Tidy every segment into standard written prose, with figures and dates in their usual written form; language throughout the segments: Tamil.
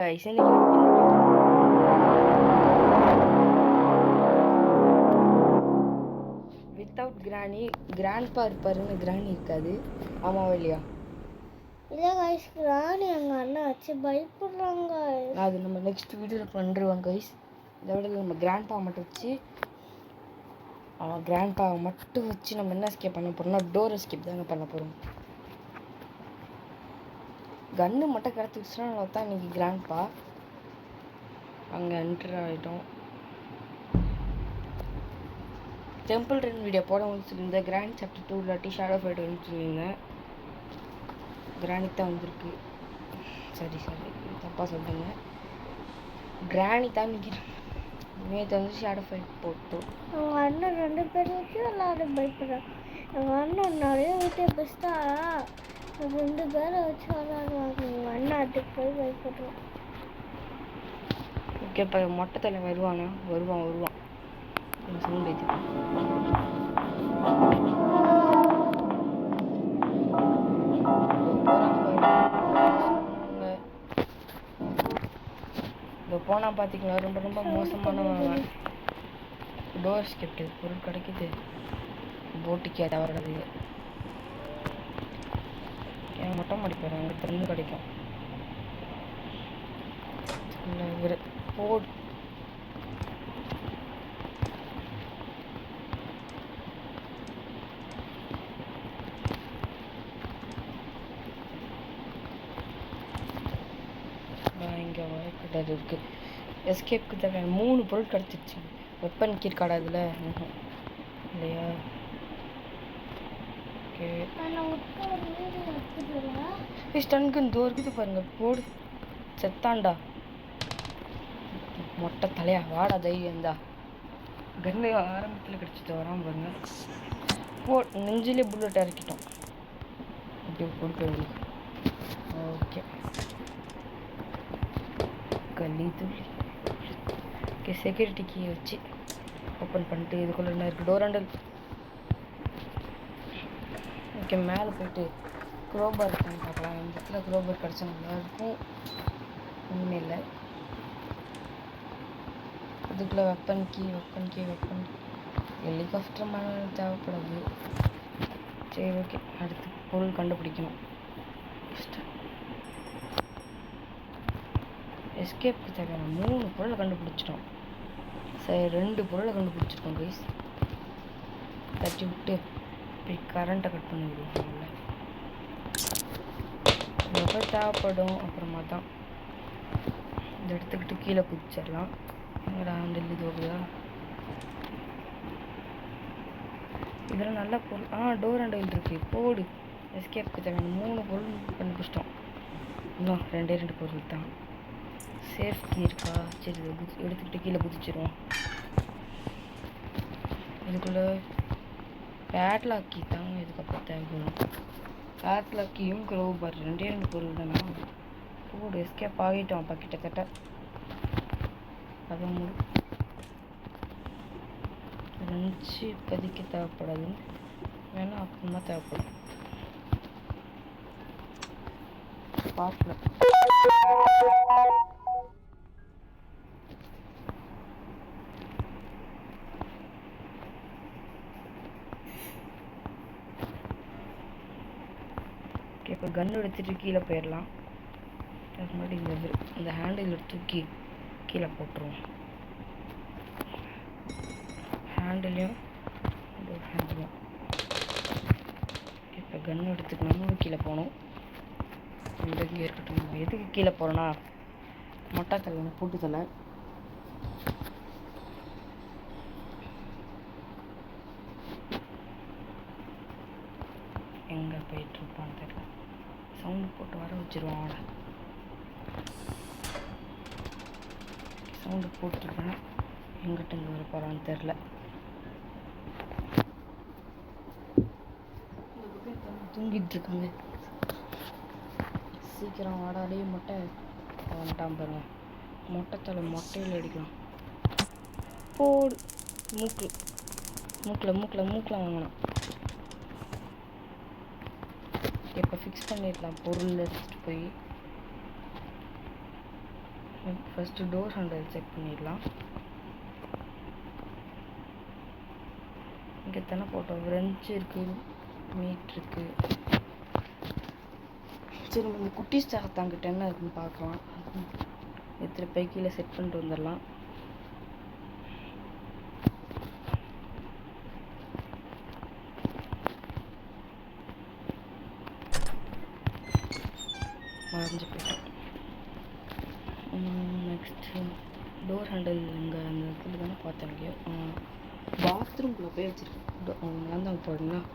guys, without granny, grandpa இருப்பாருன்னு granny இருக்காது. ஆமாவா இல்லையா? இல்ல guys, granny எங்க அண்ணா வச்சு பயப்படுறாங்க. அது நம்ம நெக்ஸ்ட் வீடியோல பண்றோம் guys. இந்த வீடியோல நம்ம grandpa மட்டும் வச்சு grandpa மட்டும் வச்சு நம்ம என்ன எஸ்கேப் பண்ண போறோம்னா டோர் எஸ்கேப் தாங்க பண்ண போறோம். கன்னு மட்டும் கிடைச்சிச்சுன்னா தான் இன்னைக்கு கிராண்ட்பா அங்கே என்டர் ஆகிட்டோம். டெம்பிள் ரன் வீடியோ போட சொல்லியிருந்தேன். கிராண்ட் சாப்டர் 2 இல்லாட்டி ஷேடோ ஃபைட் வந்து சொல்லியிருந்தேன். கிராணிக்கு தான் வந்திருக்கு. சரி தப்பாக சொல்லிட்டேங்க. கிராணி தான் நேற்று வந்து ஷேடோ ஃபைட் போட்டோம். அவங்க அண்ணன் 2 பேர் வச்சு எல்லாரும் பயப்படுறாங்க. எங்கள் அண்ணன் நிறைய வீட்டை பெஸ்ட்டா 2 பேரை வச்சு விளாடுவாங்க. எங்கள் அண்ணன் அதுக்கு போய் பயப்படுறோம். ஓகே, இப்போ மொட்டை தலை வருவான். சவுண்ட் ஏற்றிப்பேன். இப்போ போனால் பார்த்தீங்களா ரொம்ப மோசமானவங்க. டோர் ஸ்கெப்ட் பொருள் கிடைக்குது. போட்டுக்கே தவறது ஏன் மொட்டை மாடி போகிறேன். அங்கே தண்ணி கிடைக்கும். போடு இங்கே வரக்கூடாது இருக்கு. எஸ்கேப்புக்கு தேவையான 3 பொருள் கிடச்சிருச்சு. வெப்பன் கீர் கார்டு அதில் இல்லையா? ஓகே, ஸ்டன்க்கு இந்த இருக்குது பாருங்க. போடு செத்தாண்டா மொட்டை தலையா. வாடா தைரியந்தா. கன்னு ஆரம்பத்தில் கிடச்சிட்டு வராமல் பாருங்க. நெஞ்சிலே புல்லட் இறக்கிட்டோம். அப்படி கொடுக்குறது. ஓகே, கலிதுள்ளி. ஓகே, செக்யூரிட்டி கீ வச்சு ஓப்பன் பண்ணிட்டு இதுக்குள்ள என்ன இருக்குது? Door handle. ஓகே, மேலே போயிட்டு க்ரோபார் இருக்கான்னு பார்க்கலாம். இந்த இடத்துல க்ரோபார் கிடச்சா நல்லாயிருக்கும். ஒன்றுமே இல்லை. இதுக்குள்ளே வெப்பன் கீ. ஹெலிகாப்டர் மேலே தேவைப்படாது. சரி, ஓகே, அடுத்து பொருள் கண்டுபிடிக்கணும். எஸ்கேப்புக்கு தேவையான 3 பொருளை கண்டுபிடிச்சிட்டோம். சரி, 2 பொருளை கண்டுபிடிச்சிருக்கோம் கைஸ். தட்டி விட்டு இப்படி கரண்ட்டை கட் பண்ணி விடுவோம். எப்போ தேவைப்படும் அப்புறமா தான் இந்த எடுத்துக்கிட்டு கீழே குதிச்சிடலாம். எங்கடா ஹேண்டில் இது ஓகேதா? இதெல்லாம் நல்ல பொருள். டோர் ஹேண்டில் இருக்குது. போடு. எஸ்கேப்புக்கு தேவையான 3 பொருள் கண்டுபிடிச்சிட்டோம். இன்னும் 2 பொருள் தான். சேஃப் கீ இருக்கா? சரி, எடுத்துக்கிட்டு கீழே குதிச்சிடுவோம். இதுக்குள்ளே பேட்லாக் கீ தாங்க இதுக்கப்புறம் தேவைப்படும். பேட்லாக் கீயும் க்ரோபார் 2 பொருள் தானே. போடு. எஸ்கேப் ஆகிட்டோம் அப்போ கிட்டத்தட்ட. 13 லஞ்சு இப்போதைக்கு தேவைப்படாது. வேணா அப்புறமா தேவைப்படும். பார்க்கல. இப்போ கன் எடுத்துகிட்டு கீழே போயிடலாம். அதுக்கு முன்னாடி இந்த ஹேண்டில் தூக்கி கீழே போட்டுருவோம். ஹேண்டிலையும் இப்போ கன் எடுத்துக்கணும். கீழே போகணும். இங்கே இருக்கட்டும். எதுக்கு கீழே போகிறோன்னா மொட்டை தலை பூட்டு தலை. எங்கே போயிட்டுருப்பான்னு தெரியல. சவுண்டு போட்டு வர வச்சிருவான். அவனை சவுண்டு போட்டுருக்கேன். எங்கிட்ட இருந்து வர போகிறான்னு தெரில. தூங்கிட்டு இருக்காங்க. சீக்கிரம் வாடாலே மொட்டை வந்துட்டான் பாருங்க. மொட்டை தலை மொட்டையில் அடிக்கலாம். போடு. மூக்கில் வாங்கணும். இப்போ ஃபிக்ஸ் பண்ணிடலாம். பொருள் எடுத்துகிட்டு போய் ஃபஸ்ட்டு டோர் ஹேண்டில் செக் பண்ணிடலாம். இங்கே தானே போட்டோம், ரெஞ்ச் இருக்குது, மீட் இருக்குது. சரி நம்ம இந்த குட்டி தாங்கிட்ட என்ன இருக்குன்னு பார்க்கலாம். எடுத்துகிட்டு போய் கீழே செட் பண்ணிட்டு வந்துடலாம். மறைஞ்சு போயிட்டோம். நெக்ஸ்ட்டு டோர் ஹேண்டில் இங்கே அந்த இடத்துல தானே பார்த்தேன். இங்கே பாத்ரூம்குள்ளே போய் வச்சுருக்கேன். அவங்க தான் போடணும்.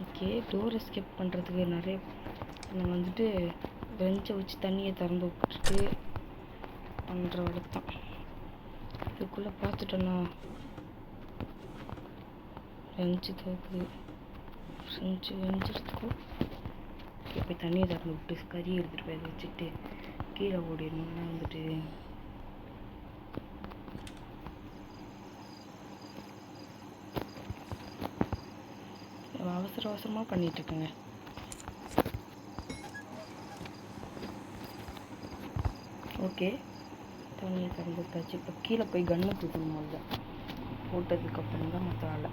ஓகே, டோர் எஸ்கேப் பண்ணுறதுக்கு நிறைய நம்ம வந்துட்டு பெஞ்சை வச்சு தண்ணியை திறந்து விட்டுட்டு பண்ணுற வேலை தான். இதுக்குள்ளே பார்த்துட்டோன்னா பெஞ்சு தோக்கு வெஞ்சிருக்கும். போய் தண்ணியை திறந்து விட்டு கறி எடுத்துகிட்டு போய் அதை வச்சுட்டு கீழே ஓடிடணும்னா வந்துட்டு அவசரமாக பண்ணிகிட்ருக்கேங்க. ஓகே, தண்ணியை திறந்து விட்டாச்சு. இப்போ கீழே போய் கன்று தூக்கணும். போது போட்டதுக்கப்புறம் தான் மற்ற வேலை.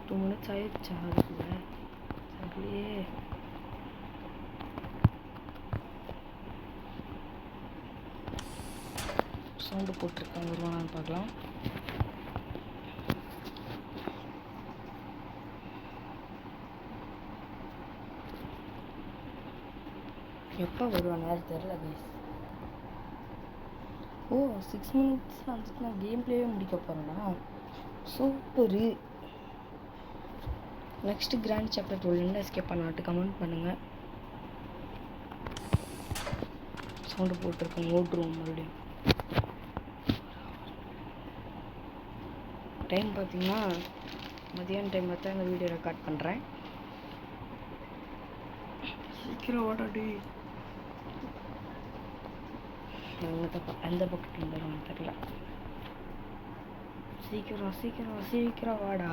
2 minutes ஆயிடுச்சா? அதுக்குள்ள சரியே. சவுண்டு போட்டிருக்காங்க, வருவானான்னு பார்க்கலாம். எப்போ வருவான் நேரம் தெரியல கைஸ். ஓ 6 minutes வந்துட்டு நான் கேம் பிளேவே முடிக்க போகிறேன்னா super. Next grand chapter 12 escape பண்ணாட்டு கமெண்ட் பண்ணுங்கள். சவுண்டு போட்டிருக்கேன், ஓட்டுருவோம் மறுபடியும். டைம் பார்த்தீங்கன்னா மதியான டைமில் தான் இந்த வீடியோ ரெக்கார்ட் பண்ணுறேன். சீக்கிரம் ஓடாடி. எந்த பக்கத்தில் வந்துடுவான்னு தெரியல. சீக்கிரம் வாடா.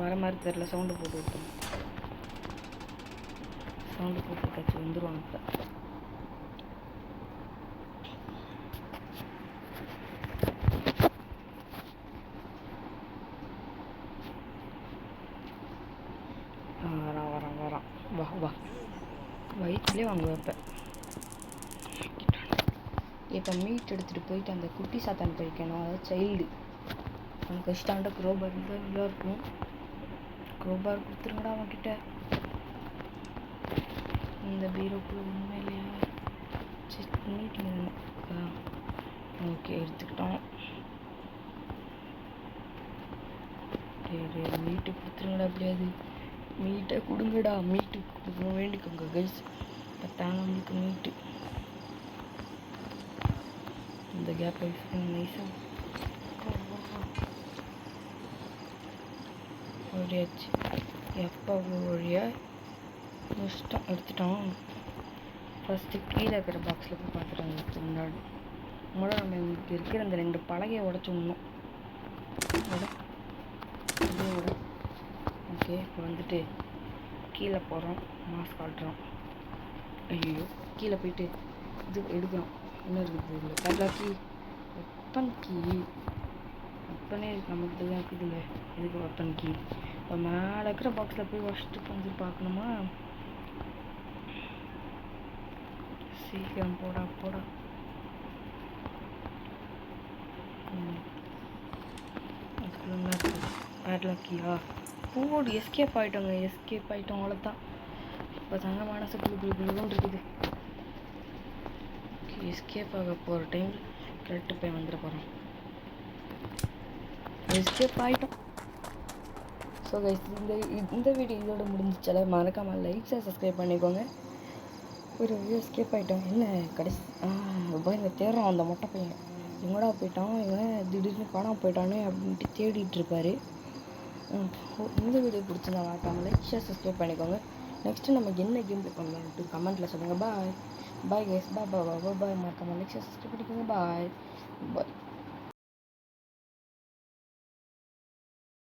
வர மாதிரி தெரியல. சவுண்டு போட்டு விட்டோம். சவுண்டு போட்டு விட்டாச்சு, வந்துடுவாங்க இப்போ. வரான். வா வயிற்றுலேயே வாங்க வைப்பேன். இப்போ மீட் எடுத்துகிட்டு போயிட்டு அந்த குட்டி சாத்தான் போயிருக்கேன். அதாவது சைல்டு அவனுக்கு வச்சுட்டாண்ட க்ரோபார் இருந்தால் நல்லா இருக்கும். க்ரோபார் கொடுத்துருங்கடா அவன்கிட்ட. இந்த பீரோக்குள்ள ஒன்றுமே இல்லையா? மீட்டிங் ஓகே, எடுத்துக்கிட்டோம். மீட்டு கொடுத்துருங்கடா. அப்படியாது மீட்டை கொடுங்கடா. மீட்டு கொடுக்கணும் வேண்டிக்கோங்க கைஸ். பத்தாங்க உங்களுக்கு மீட்டு. இந்த கேப் நைஸாக ஓடியாச்சு. எப்போ வழியாக முடிச்சிட்டோம், எடுத்துட்டோம். ஃபஸ்ட்டு கீழே இருக்கிற பாக்ஸில் போய் பார்த்துட்டு முன்னாடி நம்ம இங்கே இருக்கிற அந்த 2 பலகையை உடச்சி விடணும். ஓகே, இப்போ வந்துட்டு கீழே போகிறோம். மாஸ்க் காட்டுறோம். ஐயோ, கீழே போயிட்டு இது எடுக்கிறோம். என்ன இருக்குது இல்லை கட்லாக்கி வெப்பன் கீ. வெப்பனே நமக்கு தான் இருக்குதுங்க. இதுக்கு வெப்பன் கீ. இப்போ மேலே இருக்கிற பாக்ஸில் போய் ஃபஸ்ட்டு வந்து பார்க்கணுமா? சீக்கிரம் போடா. அதுக்குள்ள என்ன இருக்குது? கட்லாக்கியா போடு. எஸ்கேப் ஆகிட்டோம். அவ்வளோதான். இப்போ தாங்க மனசு குழுன்னு இருக்குது. எஸ்கேப் ஆக போகிற டைமில் கரெக்டு போய் வந்துட போகிறோம். எஸ்கேப் ஆகிட்டோம். ஸோ கைஸ், இந்த வீடியோ இதோட முடிஞ்சிச்சால மறக்காமல் லைக்ஸை சப்ஸ்கிரைப் பண்ணிக்கோங்க. ஒரு எஸ்கேப் ஆகிட்டோம். என்ன கடைசி இங்கே தேடுறோம் அந்த மொட்டை பையன். எங்கடா போயிட்டான் இவன், திடீர்னு காணாமல் போயிட்டானே அப்படின்ட்டு தேடிட்டு இருப்பார். இந்த வீடியோ பிடிச்சிருந்தா மறக்காமல் லைக் ஷேர் சப்ஸ்கிரைப் பண்ணிக்கோங்க. நெக்ஸ்ட்டு நம்ம என்ன கேம் ப்ளே பண்ணலான்ட்டு கமெண்ட்டில் சொல்லுங்கள். Bye guys. பாய். மறக்காமல் லைக் ஷேர் சப்ஸ்கிரைப் பண்ணிக்கோங்க. பாய்.